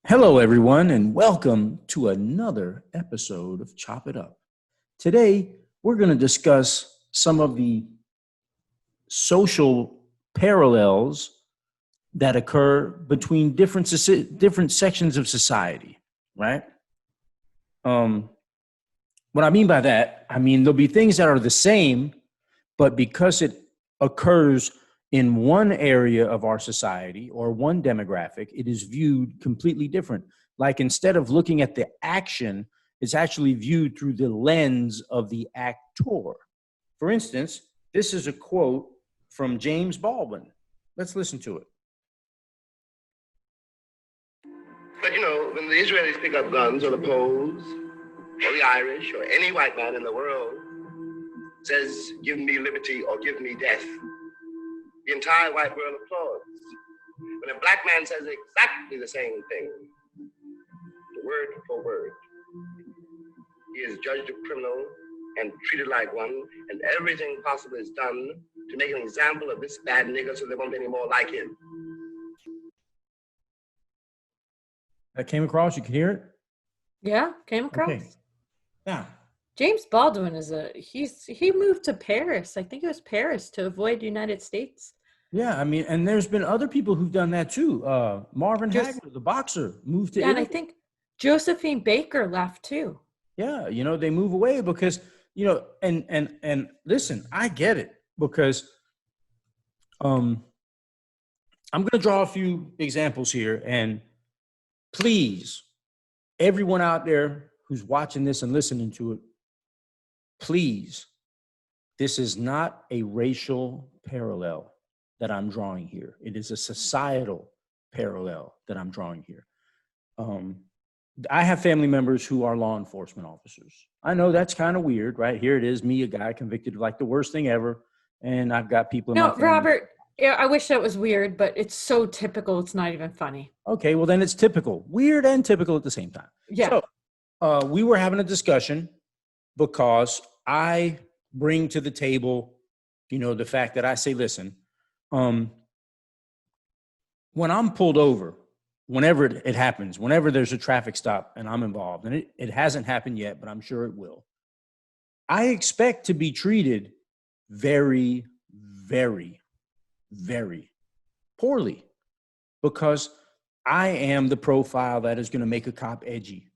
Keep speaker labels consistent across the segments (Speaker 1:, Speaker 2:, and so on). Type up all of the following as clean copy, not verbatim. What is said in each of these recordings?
Speaker 1: Hello, everyone, and welcome to another episode of Chop It Up. Today, we're going to discuss some of the social parallels that occur between different sections of society, right? What I mean by that, there'll be things that are the same, but because it occurs in one area of our society or one demographic, it is viewed completely different. Like instead of looking at the action, it's actually viewed through the lens of the actor. For instance, this is a quote from James Baldwin. Let's listen to it.
Speaker 2: But you know, when the Israelis pick up guns, or the Poles, or the Irish, or any white man in the world says, "Give me liberty or give me death," the entire white world applauds. When a black man says exactly the same thing, word for word, he is judged a criminal and treated like one, and everything possible is done to make an example of this bad nigger so there won't be any more like him.
Speaker 1: That came across? You can hear it?
Speaker 3: Yeah, came across.
Speaker 1: Okay. Yeah.
Speaker 3: James Baldwin he moved to Paris. I think it was Paris to avoid United States.
Speaker 1: Yeah, and there's been other people who've done that too. Marvin Hagler, the boxer, moved to Italy.
Speaker 3: And I think Josephine Baker left too.
Speaker 1: Yeah, they move away because, and listen, I get it because I'm going to draw a few examples here, and please, everyone out there who's watching this and listening to it, please, this is not a racial parallel that I'm drawing here. It is a societal parallel that I'm drawing here. I have family members who are law enforcement officers. I know that's kind of weird, right? Here it is, me, a guy convicted of like the worst thing ever, and I've got people in my family.
Speaker 3: Robert, yeah, I wish that was weird, but it's so typical, it's not even funny.
Speaker 1: Okay, well then it's typical. Weird and typical at the same time.
Speaker 3: Yeah.
Speaker 1: So we were having a discussion because I bring to the table, the fact that I say, listen, when I'm pulled over, whenever it happens, whenever there's a traffic stop and I'm involved, and it hasn't happened yet, but I'm sure it will, I expect to be treated very, very, very poorly because I am the profile that is going to make a cop edgy.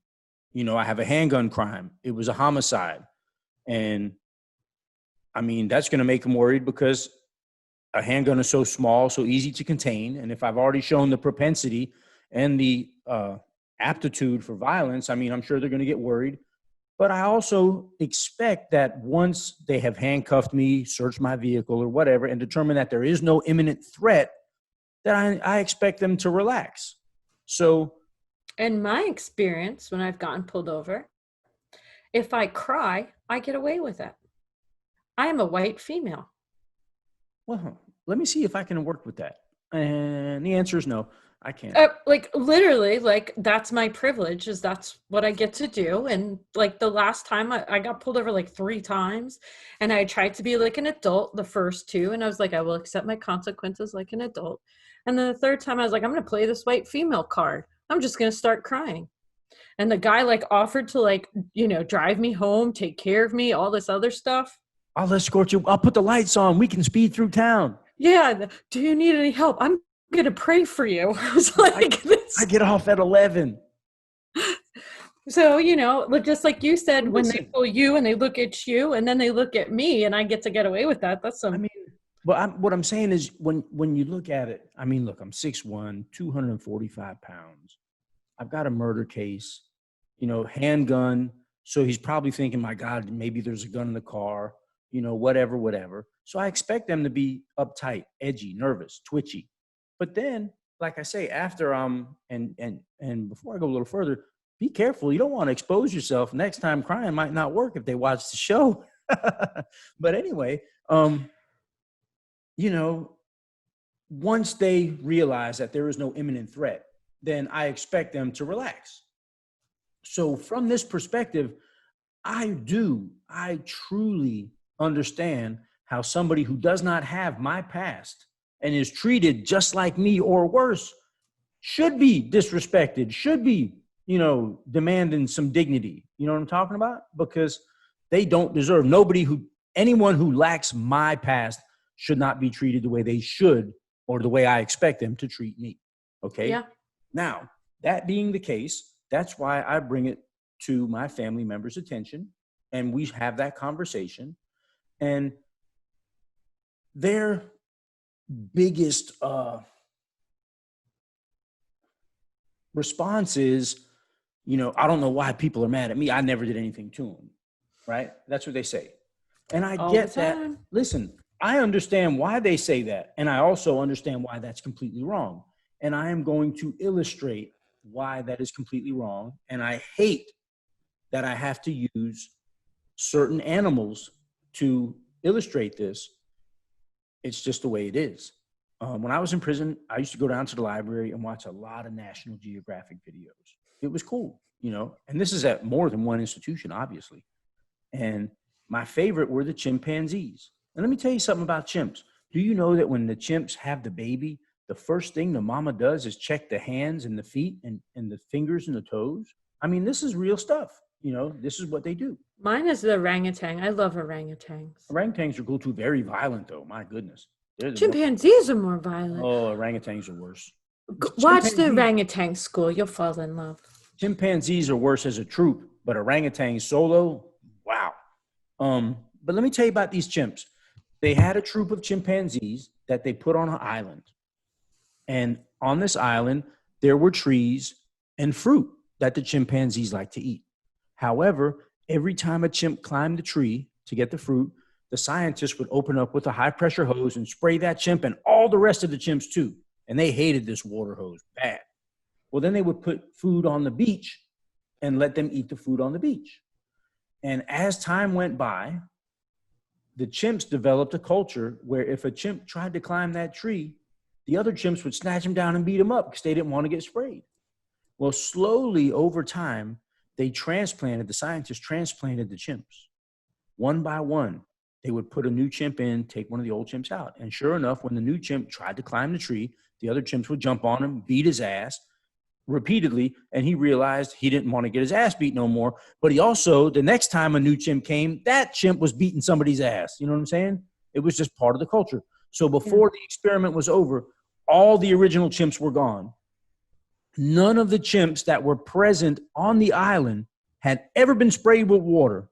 Speaker 1: I have a handgun crime. It was a homicide. And that's going to make them worried because a handgun is so small, so easy to contain. And if I've already shown the propensity and the aptitude for violence, I'm sure they're going to get worried. But I also expect that once they have handcuffed me, searched my vehicle or whatever, and determined that there is no imminent threat, that I expect them to relax. So,
Speaker 3: in my experience, when I've gotten pulled over, if I cry, I get away with it. I am a white female.
Speaker 1: Well, let me see if I can work with that. And the answer is no, I can't.
Speaker 3: Literally, that's my privilege, is that's what I get to do. And the last time I got pulled over 3 times, and I tried to be like an adult the first 2, and I was like, I will accept my consequences like an adult. And then the 3rd time I was like, I'm going to play this white female card. I'm just going to start crying. And the guy offered to drive me home, take care of me, all this other stuff.
Speaker 1: I'll escort you. I'll put the lights on. We can speed through town.
Speaker 3: Yeah. Do you need any help? I'm going to pray for you. I was like,
Speaker 1: I get off at 11.
Speaker 3: So, just like you said, when they pull you and they look at you and then they look at me and I get to get away with that. That's some.
Speaker 1: What I'm saying is when you look at it, look, I'm 6'1", 245 pounds. I've got a murder case, handgun. So he's probably thinking, my God, maybe there's a gun in the car, whatever. So I expect them to be uptight, edgy, nervous, twitchy. But then, like I say, after and before I go a little further, be careful. You don't want to expose yourself. Next time crying might not work if they watch the show. But anyway, once they realize that there is no imminent threat, then I expect them to relax. So from this perspective, I truly understand how somebody who does not have my past and is treated just like me or worse should be disrespected, should be, demanding some dignity. You know what I'm talking about? Because they don't deserve, anyone who lacks my past should not be treated the way they should or the way I expect them to treat me. Okay.
Speaker 3: Yeah.
Speaker 1: Now, that being the case, that's why I bring it to my family members' attention and we have that conversation. And their biggest response is, I don't know why people are mad at me. I never did anything to them. Right? That's what they say. And I get that. Listen, I understand why they say that. And I also understand why that's completely wrong. And I am going to illustrate why that is completely wrong. And I hate that I have to use certain animals to illustrate this. It's just the way it is. When I was in prison, I used to go down to the library and watch a lot of National Geographic videos. It was cool, and this is at more than one institution, obviously. And my favorite were the chimpanzees. And let me tell you something about chimps. Do you know that when the chimps have the baby, the first thing the mama does is check the hands and the feet and the fingers and the toes? I mean, this is real stuff. This is what they do.
Speaker 3: Mine is the orangutan. I love orangutans.
Speaker 1: Orangutans are cool too. Very violent, though. My goodness.
Speaker 3: Chimpanzees are more violent.
Speaker 1: Oh, orangutans are worse.
Speaker 3: Watch the orangutan school. You'll fall in love.
Speaker 1: Chimpanzees are worse as a troop, but orangutans solo, wow. But let me tell you about these chimps. They had a troop of chimpanzees that they put on an island. And on this island, there were trees and fruit that the chimpanzees like to eat. However, every time a chimp climbed the tree to get the fruit, the scientists would open up with a high-pressure hose and spray that chimp and all the rest of the chimps too. And they hated this water hose bad. Well, then they would put food on the beach and let them eat the food on the beach. And as time went by, the chimps developed a culture where if a chimp tried to climb that tree, the other chimps would snatch him down and beat him up because they didn't want to get sprayed. Well, slowly over time, the scientists transplanted the chimps. One by one, they would put a new chimp in, take one of the old chimps out. And sure enough, when the new chimp tried to climb the tree, the other chimps would jump on him, beat his ass repeatedly. And he realized he didn't want to get his ass beat no more. But he also, the next time a new chimp came, that chimp was beating somebody's ass. You know what I'm saying? It was just part of the culture. So before the experiment was over, all the original chimps were gone. None of the chimps that were present on the island had ever been sprayed with water.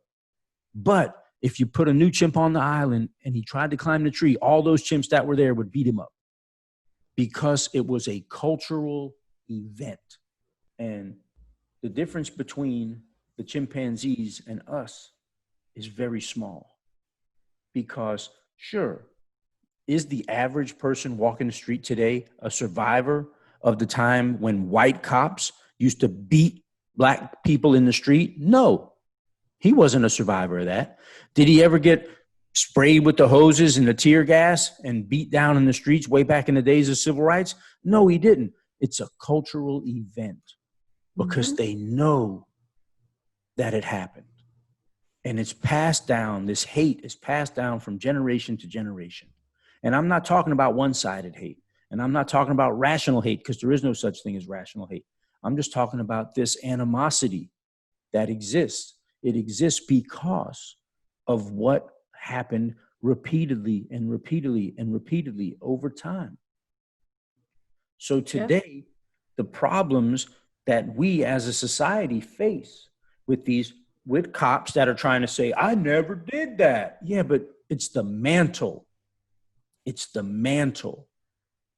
Speaker 1: But if you put a new chimp on the island and he tried to climb the tree, all those chimps that were there would beat him up because it was a cultural event. And the difference between the chimpanzees and us is very small because, sure, is the average person walking the street today a survivor of the time when white cops used to beat black people in the street? No, he wasn't a survivor of that. Did he ever get sprayed with the hoses and the tear gas and beat down in the streets way back in the days of civil rights? No, he didn't. It's a cultural event because they know that it happened. And it's passed down. This hate is passed down from generation to generation. And I'm not talking about one-sided hate. And I'm not talking about rational hate because there is no such thing as rational hate. I'm just talking about this animosity that exists. It exists because of what happened repeatedly and repeatedly and repeatedly over time. So today, the problems that we as a society face with cops that are trying to say, I never did that. Yeah, but it's the mantle. It's the mantle.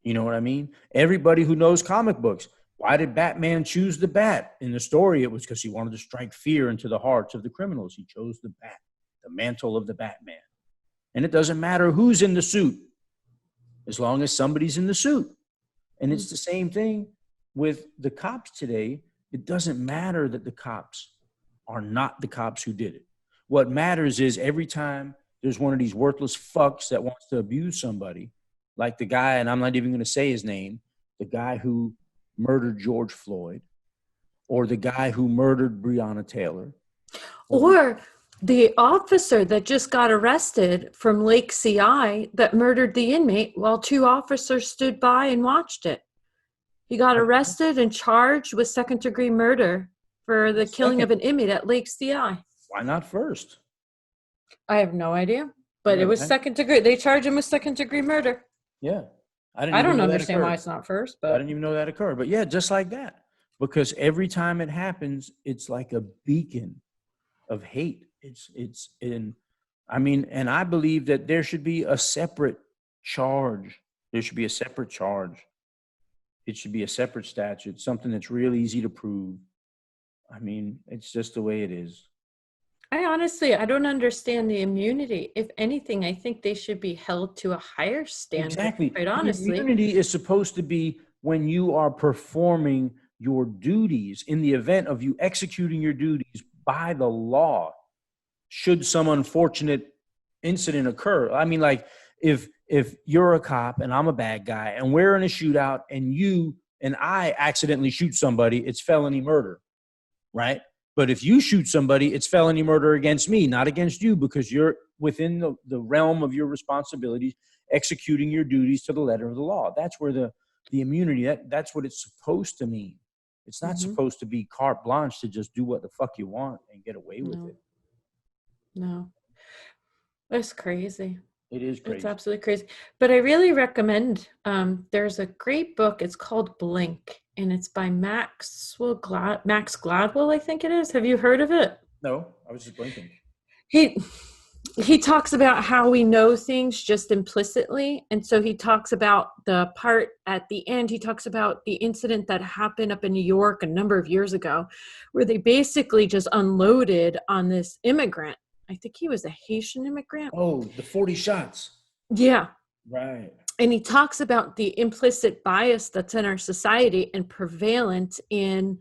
Speaker 1: You know what I mean? Everybody who knows comic books, why did Batman choose the bat? In the story, it was because he wanted to strike fear into the hearts of the criminals. He chose the bat, the mantle of the Batman. And it doesn't matter who's in the suit, as long as somebody's in the suit. And it's the same thing with the cops today. It doesn't matter that the cops are not the cops who did it. What matters is every time there's one of these worthless fucks that wants to abuse somebody, like the guy, and I'm not even going to say his name, the guy who murdered George Floyd, or the guy who murdered Breonna Taylor.
Speaker 3: Or the officer that just got arrested from Lake CI that murdered the inmate while two officers stood by and watched it. He got arrested and charged with second-degree murder for the killing of an inmate at Lake CI.
Speaker 1: Why not first?
Speaker 3: I have no idea, but
Speaker 1: Yeah,
Speaker 3: it was
Speaker 1: right.
Speaker 3: second degree. They charged him with second-degree murder.
Speaker 1: Yeah.
Speaker 3: I
Speaker 1: even
Speaker 3: don't
Speaker 1: know that
Speaker 3: understand why
Speaker 1: occurred.
Speaker 3: it's not first,
Speaker 1: I
Speaker 3: but
Speaker 1: didn't even know that occurred. But yeah, just like that. Because every time it happens, it's like a beacon of hate. And I believe that there should be a separate charge. There should be a separate charge. It should be a separate statute, something that's real easy to prove. I mean, it's just the way it is.
Speaker 3: I don't understand the immunity. If anything, I think they should be held to a higher standard.
Speaker 1: Exactly.
Speaker 3: Quite
Speaker 1: The
Speaker 3: honestly.
Speaker 1: immunity is supposed to be when you are performing your duties in the event of you executing your duties by the law. Should some unfortunate incident occur? I mean, like if you're a cop and I'm a bad guy and we're in a shootout and you and I accidentally shoot somebody, it's felony murder, right? But if you shoot somebody, it's felony murder against me, not against you, because you're within the realm of your responsibilities, executing your duties to the letter of the law. That's where the immunity, that's what it's supposed to mean. It's not supposed to be carte blanche to just do what the fuck you want and get away with it.
Speaker 3: No. That's crazy.
Speaker 1: It is crazy.
Speaker 3: It's absolutely crazy. But I really recommend, there's a great book. It's called Blink, and it's by Max Gladwell, I think it is. Have you heard of it?
Speaker 1: No, I was just blinking.
Speaker 3: He talks about how we know things just implicitly. And so he talks about the part at the end. He talks about the incident that happened up in New York a number of years ago, where they basically just unloaded on this immigrant. I think he was a Haitian immigrant.
Speaker 1: Oh, the 40 shots.
Speaker 3: Yeah.
Speaker 1: Right.
Speaker 3: And he talks about the implicit bias that's in our society and prevalent in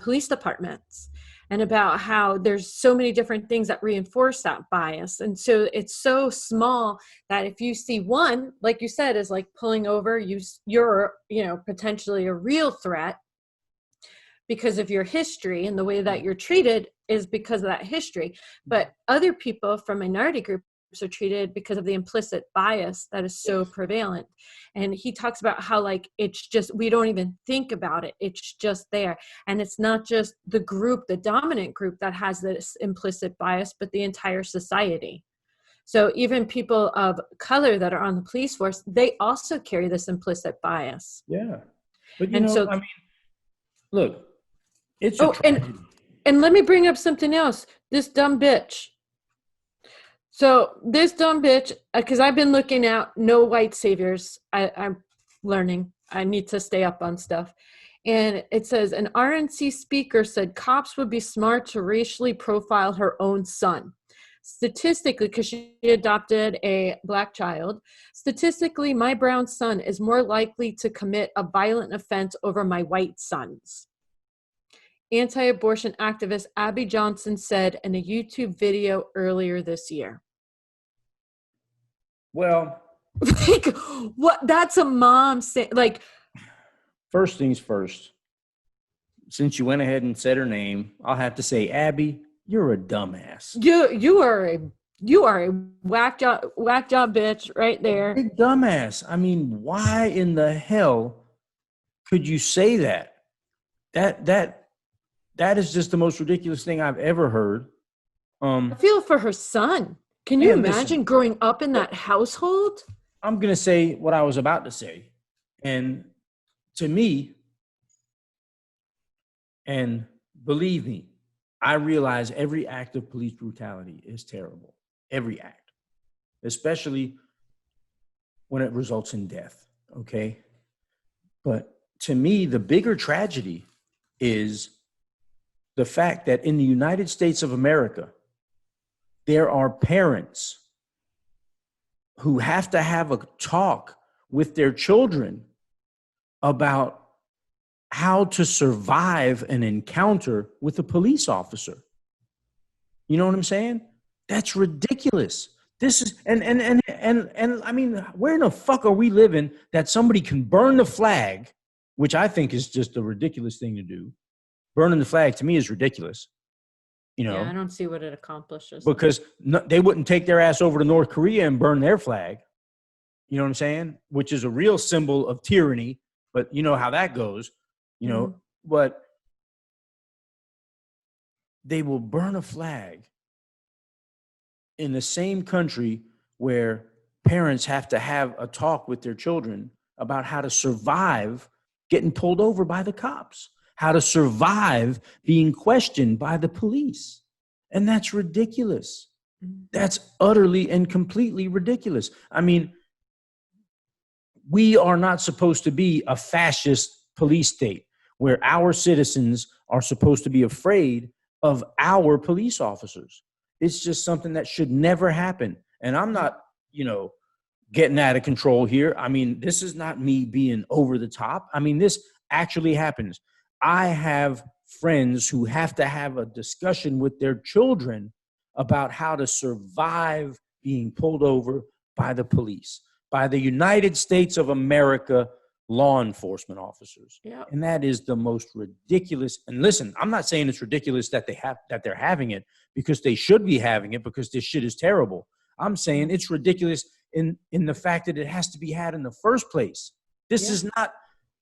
Speaker 3: police departments, and about how there's so many different things that reinforce that bias. And so it's so small that if you see one, like you said, is like pulling over, you're potentially a real threat because of your history, and the way that you're treated is because of that history. But other people from minority groups are treated because of the implicit bias that is so prevalent. And he talks about how, like, it's just, we don't even think about it. It's just there. And it's not just the group, the dominant group, that has this implicit bias, but the entire society. So even people of color that are on the police force, they also carry this implicit bias.
Speaker 1: Yeah. But look, it's a tragedy.
Speaker 3: And let me bring up something else. This dumb bitch. So this dumb bitch, because I've been looking at no white saviors. I'm learning. I need to stay up on stuff. And it says, an RNC speaker said cops would be smart to racially profile her own son. Statistically, because she adopted a black child, statistically, my brown son is more likely to commit a violent offense over my white sons. Anti-abortion activist Abby Johnson said in a YouTube video earlier this year.
Speaker 1: Well,
Speaker 3: like, what? That's a mom saying, like,
Speaker 1: first things first. Since you went ahead and said her name, I'll have to say, Abby, you're a dumbass.
Speaker 3: You are a whack job bitch right there.
Speaker 1: Big dumbass. I mean, why in the hell could you say that? That is just the most ridiculous thing I've ever heard.
Speaker 3: I feel for her son. Can you imagine growing up in that household?
Speaker 1: I'm going to say what I was about to say. And to me, and believe me, I realize every act of police brutality is terrible. Every act. Especially when it results in death. Okay? But to me, the bigger tragedy is the fact that in the United States of America, there are parents who have to have a talk with their children about how to survive an encounter with a police officer. You know what I'm saying? That's ridiculous. This is, and I mean, where in the fuck are we living that somebody can burn the flag, which I think is just a ridiculous thing to do. Burning the flag to me is ridiculous. You know,
Speaker 3: yeah, I don't see what it accomplishes.
Speaker 1: Because they wouldn't take their ass over to North Korea and burn their flag. You know what I'm saying? Which is a real symbol of tyranny but you know how that goes, you know,
Speaker 3: Mhm.
Speaker 1: but they will burn a flag in the same country where parents have to have a talk with their children about how to survive getting pulled over by the cops, how to survive being questioned by the police. And that's ridiculous.
Speaker 3: Mhm.
Speaker 1: That's utterly and completely ridiculous. I mean, we are not supposed to be a fascist police state where our citizens are supposed to be afraid of our police officers. It's just something that should never happen. And I'm not, you know, getting out of control here. I mean, this is not me being over the top. I mean, this actually happens. I have friends who have to have a discussion with their children about how to survive being pulled over by the police, by the United States of America law enforcement officers.
Speaker 3: Yeah.
Speaker 1: And that is the most ridiculous. And listen, I'm not saying it's ridiculous that they're having it, because they should be having it, because this shit is terrible. I'm saying it's ridiculous in the fact that it has to be had in the first place. This
Speaker 3: Yeah.
Speaker 1: is not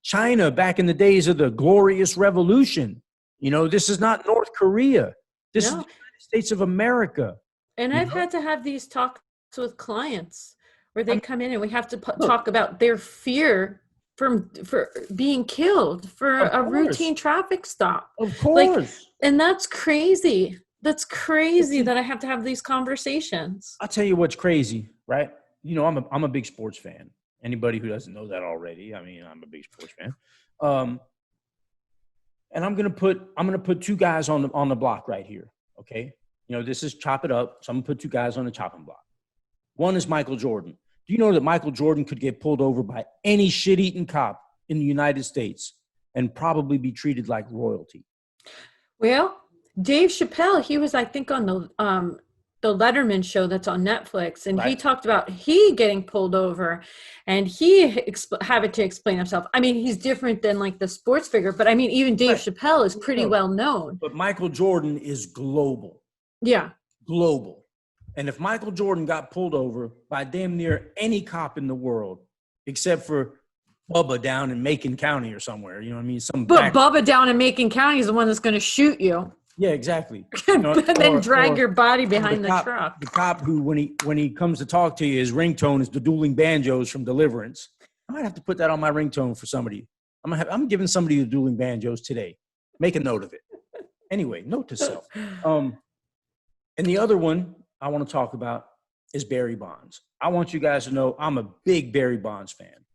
Speaker 1: China back in the days of the glorious revolution. You know, this is not North Korea. This is the
Speaker 3: No.
Speaker 1: United States of America.
Speaker 3: And
Speaker 1: You
Speaker 3: I've
Speaker 1: know?
Speaker 3: had to have these talks with clients where they
Speaker 1: I'm-
Speaker 3: come in and we have to
Speaker 1: Look.
Speaker 3: talk about their fear for being killed for
Speaker 1: Of
Speaker 3: a
Speaker 1: course.
Speaker 3: routine traffic stop.
Speaker 1: Of course.
Speaker 3: And that's crazy. That's crazy
Speaker 1: see-
Speaker 3: that I have to have these conversations.
Speaker 1: I'll tell you what's crazy, right? You know, I'm a big sports fan. Anybody who doesn't know that already, I mean, I'm a big sports fan. And I'm gonna put two guys on the block right here. Okay, you know, this is chop it up, so I'm gonna put two guys on the chopping block. One is Michael Jordan. Do you know that Michael Jordan could get pulled over by any shit-eating cop in the United States and probably be treated like royalty?
Speaker 3: Well, Dave Chappelle, he was, I think, on the Letterman show that's on Netflix, and he
Speaker 1: Right.
Speaker 3: talked about he getting pulled over, and he having to explain himself. I mean, he's different than like the sports figure, but I mean, even Dave
Speaker 1: Right.
Speaker 3: Chappelle is pretty
Speaker 1: No.
Speaker 3: well known.
Speaker 1: But Michael Jordan is global.
Speaker 3: Yeah,
Speaker 1: Global. And if Michael Jordan got pulled over by damn near any cop in the world, except for Bubba down in Macon County or somewhere, you know what I mean?
Speaker 3: but Bubba down in Macon County is the one that's going to shoot you
Speaker 1: Yeah, exactly.
Speaker 3: and
Speaker 1: know,
Speaker 3: then
Speaker 1: or-
Speaker 3: drag
Speaker 1: or-
Speaker 3: your body
Speaker 1: or
Speaker 3: behind the
Speaker 1: cop,
Speaker 3: truck.
Speaker 1: The cop who, when he comes to talk to you, his ringtone is the dueling banjos from Deliverance. I might have to put that on my ringtone for somebody. I'm giving somebody the dueling banjos today. Make a note of it. Anyway, note to self. And the other one I want to talk about is Barry Bonds. I want you guys to know I'm a big Barry Bonds fan.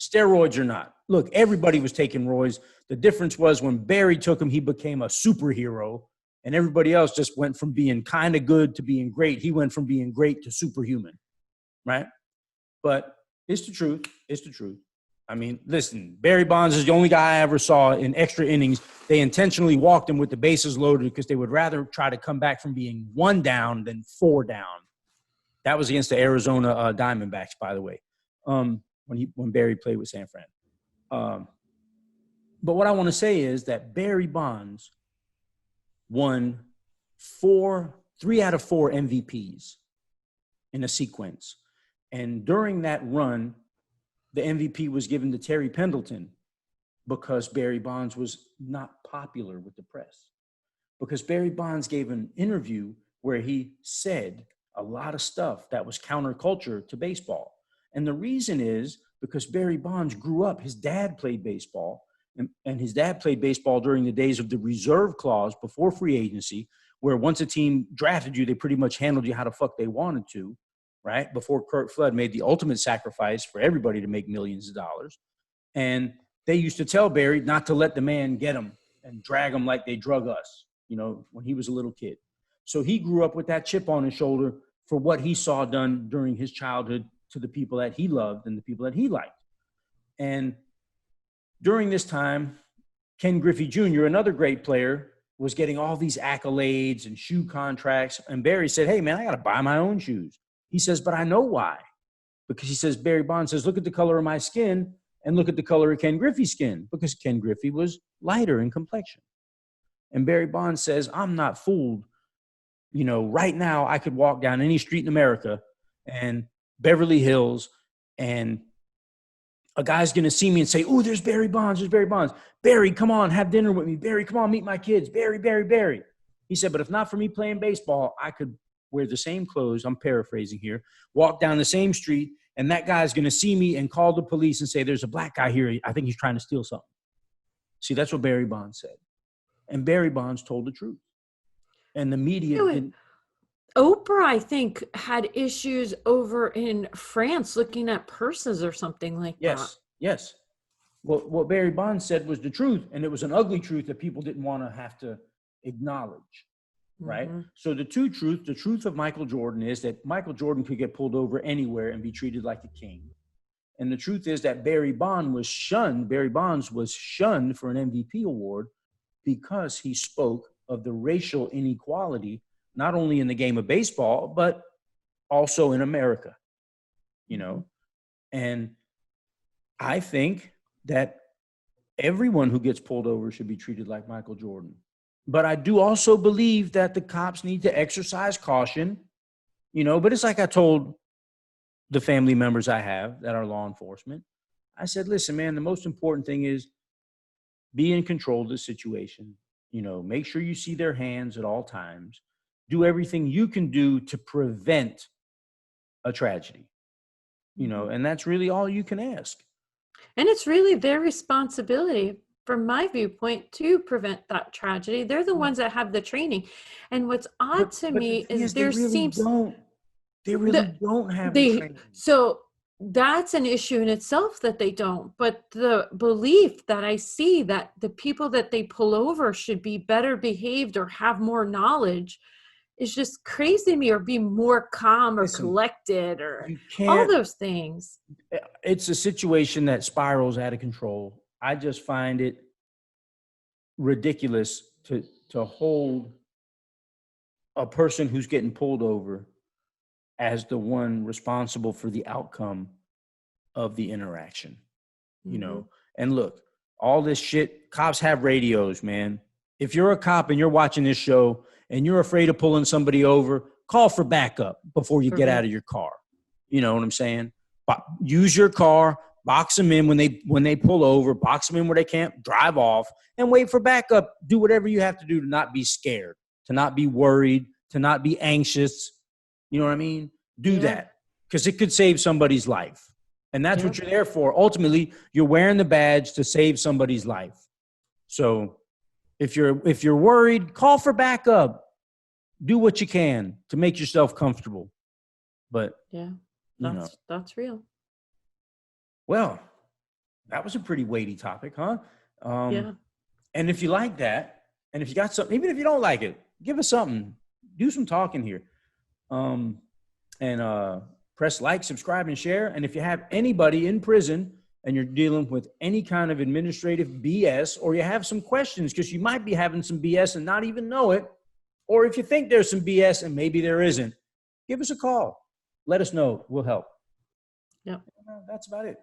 Speaker 1: Steroids or not. Look, everybody was taking roids. The difference was when Barry took them, he became a superhero, and everybody else just went from being kind of good to being great. He went from being great to superhuman, right? But it's the truth. It's the truth. I mean, listen, Barry Bonds is the only guy I ever saw in extra innings. They intentionally walked him with the bases loaded because they would rather try to come back from being one down than four down. That was against the Arizona Diamondbacks, by the way, when Barry played with San Fran. But what I want to say is that Barry Bonds won 3 out of 4 MVPs in a sequence. And during that run, the MVP was given to Terry Pendleton because Barry Bonds was not popular with the press. Because Barry Bonds gave an interview where he said a lot of stuff that was counterculture to baseball. And the reason is because Barry Bonds grew up, his dad played baseball, and his dad played baseball during the days of the reserve clause before free agency, where once a team drafted you, they pretty much handled you how the fuck they wanted to, right? Before Kurt Flood made the ultimate sacrifice for everybody to make millions of dollars. And they used to tell Barry not to let the man get him and drag him like they drug us, you know, when he was a little kid. So he grew up with that chip on his shoulder for what he saw done during his childhood to the people that he loved and the people that he liked. And during this time, Ken Griffey Jr., another great player, was getting all these accolades and shoe contracts. And Barry said, hey, man, I got to buy my own shoes. He says, but I know why. Because he says, Barry Bonds says, look at the color of my skin and look at the color of Ken Griffey's skin, because Ken Griffey was lighter in complexion. And Barry Bonds says, I'm not fooled. You know, right now I could walk down any street in America and Beverly Hills and a guy's going to see me and say, "Oh, there's Barry Bonds. There's Barry Bonds. Barry, come on, have dinner with me. Barry, come on, meet my kids. Barry, Barry, Barry." He said, "But if not for me playing baseball, I could wear the same clothes." I'm paraphrasing here. Walk down the same street, and that guy's going to see me and call the police and say, "There's a black guy here. I think he's trying to steal something." See, that's what Barry Bonds said. And Barry Bonds told the truth. And the media didn't.
Speaker 3: Oprah, I think, had issues over in France looking at purses or something like that.
Speaker 1: Yes. Well, what Barry Bonds said was the truth, and it was an ugly truth that people didn't want to have to acknowledge, right?
Speaker 3: Mm-hmm.
Speaker 1: So the truth of Michael Jordan is that Michael Jordan could get pulled over anywhere and be treated like a king. And the truth is that Barry Bonds was shunned for an MVP award because he spoke of the racial inequality, not only in the game of baseball, but also in America, you know? And I think that everyone who gets pulled over should be treated like Michael Jordan. But I do also believe that the cops need to exercise caution, you know, but it's like I told the family members I have that are law enforcement. I said, "Listen, man, the most important thing is be in control of the situation. You know, make sure you see their hands at all times. Do everything you can do to prevent a tragedy, you know, and that's really all you can ask."
Speaker 3: And it's really their responsibility, from my viewpoint, to prevent that tragedy. They're the ones that have the training. And what's odd to me is there seems
Speaker 1: they really don't have the training.
Speaker 3: So that's an issue in itself that they don't. But the belief that I see that the people that they pull over should be better behaved or have more knowledge is just crazy to me, or be more calm or collected or all those things.
Speaker 1: It's a situation that spirals out of control. I just find it ridiculous to hold a person who's getting pulled over as the one responsible for the outcome of the interaction, you know? And look, all this shit, cops have radios, man. If you're a cop and you're watching this show and you're afraid of pulling somebody over, call for backup before you get out of your car. You know what I'm saying? But use your car, box them in when they pull over, box them in where they can't drive off, and wait for backup. Do whatever you have to do to not be scared, to not be worried, to not be anxious. You know what I mean? Do that, because it could save somebody's life. And that's what you're there for. Ultimately, you're wearing the badge to save somebody's life. So if you're worried, call for backup. Do what you can to make yourself comfortable. But
Speaker 3: that's real.
Speaker 1: Well, that was a pretty weighty topic, huh?
Speaker 3: Yeah.
Speaker 1: And if you like that, and if you got something, even if you don't like it, give us something. Do some talking here. And press like, subscribe, and share. And if you have anybody in prison and you're dealing with any kind of administrative BS, or you have some questions because you might be having some BS and not even know it, or if you think there's some BS and maybe there isn't, give us a call. Let us know. We'll help.
Speaker 3: Yep.
Speaker 1: That's about it.